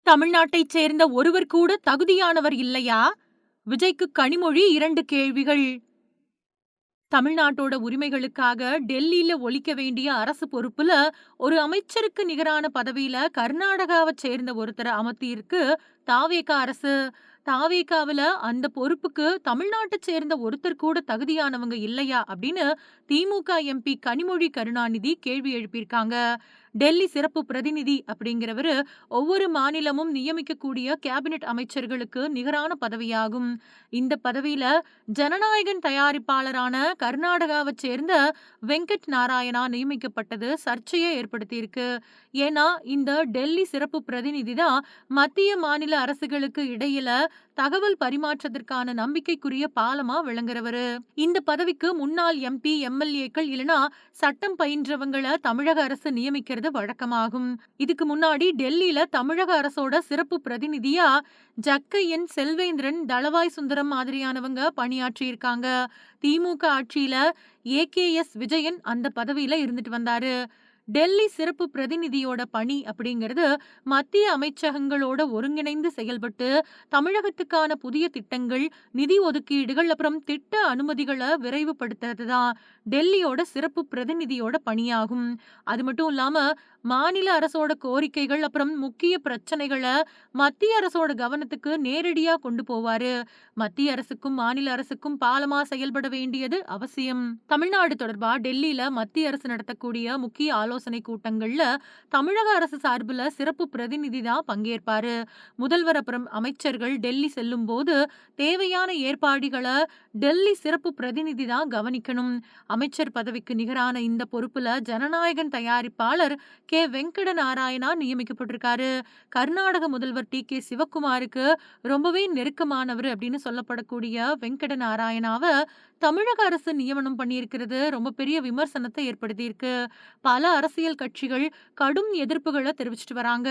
தமிழ்நாட்டைச் சேர்ந்த ஒருவர் கூட தகுதியானவர் இல்லையா? விஜய்க்கு கனிமொழி 2 கேள்விகள். தமிழ்நாட்டோட உரிமைகளுக்காக டெல்லியில ஒலிக்க வேண்டிய அரசு பொறுப்புல ஒரு அமைச்சருக்கு நிகரான பதவியில கர்நாடகாவச் சேர்ந்த ஒருத்தர அமர்த்தியிருக்கு தாவேகா அரசு. தாவேகாவுல அந்த பொறுப்புக்கு தமிழ்நாட்டைச் சேர்ந்த ஒருத்தர் கூட தகுதியானவங்க இல்லையா அப்படின்னு திமுக எம்பி கனிமொழி கருணாநிதி கேள்வி எழுப்பியிருக்காங்க. டெல்லி சிறப்பு பிரதிநிதி அப்படிங்கிறவரு ஒவ்வொரு மாநிலமும் நியமிக்கக்கூடிய கேபினெட் அமைச்சர்களுக்கு நிகரான பதவியாகும். இந்த பதவியில ஜனநாயகன் தயாரிப்பாளரான கர்நாடகாவைச் சேர்ந்த வெங்கட் நாராயணா நியமிக்கப்பட்டது சர்ச்சையை ஏற்படுத்தியிருக்கு. ஏன்னா இந்த டெல்லி சிறப்பு பிரதிநிதி தான் மத்திய மாநில அரசுகளுக்கு இடையில தகவல் பரிமாற்றத்திற்கான நம்பிக்கைக்குரிய பாலமா விளங்குறவரு. இந்த பதவிக்கு முன்னாள் எம்பி எம்எல்ஏக்கள் இல்லனா சட்டம் பயின்றவங்கள தமிழக அரசு நியமிக்கிறது வழக்கமாகும். இதுக்கு முன்னாடி டெல்லியில தமிழக அரசோட சிறப்பு பிரதிநிதியா ஜக்கையன், செல்வேந்திரன், தளவாய் சுந்தரம் மாதிரியானவங்க பணியாற்றி இருக்காங்க. திமுக ஆட்சியில ஏகேஎஸ் விஜயன் அந்த பதவியில இருந்துட்டு வந்தாரு. டெல்லி சிறப்பு பிரதிநிதியோட பணி அப்படிங்கிறது மத்திய அமைச்சகங்களோட ஒருங்கிணைந்து செயல்பட்டு தமிழகத்துக்கான புதிய திட்டங்கள், நிதி ஒதுக்கீடுகள் அப்புறம் திட்ட அனுமதிகளை விரைவுபடுத்துறதுதான் டெல்லியோட சிறப்பு பிரதிநிதியோட பணியாகும். அது மட்டும் இல்லாம மாநில அரசோட கோரிக்கைகள் அப்புறம் முக்கிய பிரச்சனைகளை மத்திய அரசோட கவனத்துக்கு நேரடியா கொண்டு போவாரு. மத்திய அரசுக்கும் மாநில அரசுக்கும் பாலமா செயல்பட வேண்டியது அவசியம். தமிழ்நாடு தொடர்பா டெல்லியில மத்திய அரசு நடத்தக்கூடிய முக்கிய ஆலோசனை கூட்டங்கள்ல தமிழக அரசு சார்புல சிறப்பு பிரதிநிதி தான் பங்கேற்பாரு. முதல்வர் அப்புறம் அமைச்சர்கள் டெல்லி செல்லும் போது தேவையான ஏற்பாடுகளை டெல்லி சிறப்பு பிரதிநிதி தான் கவனிக்கணும். அமைச்சர் பதவிக்கு நிகரான இந்த பொறுப்புல ஜனநாயகன் தயாரிப்பாளர் கே வெங்கட நாராயணா நியமிக்கப்பட்டிருக்காரு. கர்நாடக முதல்வர் டி.கே. சிவக்குமாருக்கு ரொம்பவே நெருக்கமானவர் அப்படின்னு சொல்லப்படக்கூடிய வெங்கட நாராயணாவை தமிழக அரசு நியமனம் பண்ணியிருக்கிறது ரொம்ப பெரிய விமர்சனத்தை ஏற்படுத்தியிருக்கு. பல அரசியல் கட்சிகள் கடும் எதிர்ப்புகளை தெரிவிச்சிட்டு வராங்க.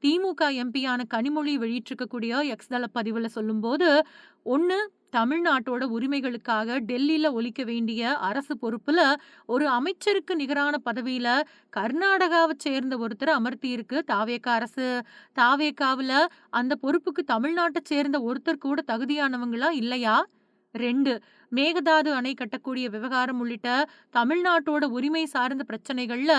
திமுக எம்பியான கனிமொழி வெளியிட்டிருக்கக்கூடிய எக்ஸ் தள பதிவுல சொல்லும்போது, ஒண்ணு தமிழ்நாட்டோட உரிமைகளுக்காக டெல்லியில ஒலிக்க வேண்டிய அரசு பொறுப்புல ஒரு அமைச்சருக்கு நிகரான பதவியில கர்நாடகாவை சேர்ந்த ஒருத்தர் அமர்த்தி இருக்கு தாவேகா அரசு. தாவேகாவுல அந்த பொறுப்புக்கு தமிழ்நாட்டை சேர்ந்த ஒருத்தர் கூட தகுதியானவங்களா இல்லையா? 2 மேகதாது அணை கட்டக்கூடிய விவகாரம் உள்ளிட்ட தமிழ்நாட்டோட உரிமை சார்ந்த பிரச்சனைகள்ல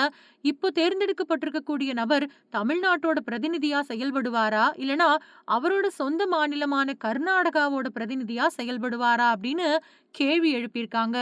இப்போ தேர்ந்தெடுக்கப்பட்டிருக்கக்கூடிய நபர் தமிழ்நாட்டோட பிரதிநிதியா செயல்படுவாரா இல்லனா அவரோட சொந்த மாநிலமான கர்நாடகாவோட பிரதிநிதியா செயல்படுவாரா அப்படின்னு கேள்வி எழுப்பியிருக்காங்க.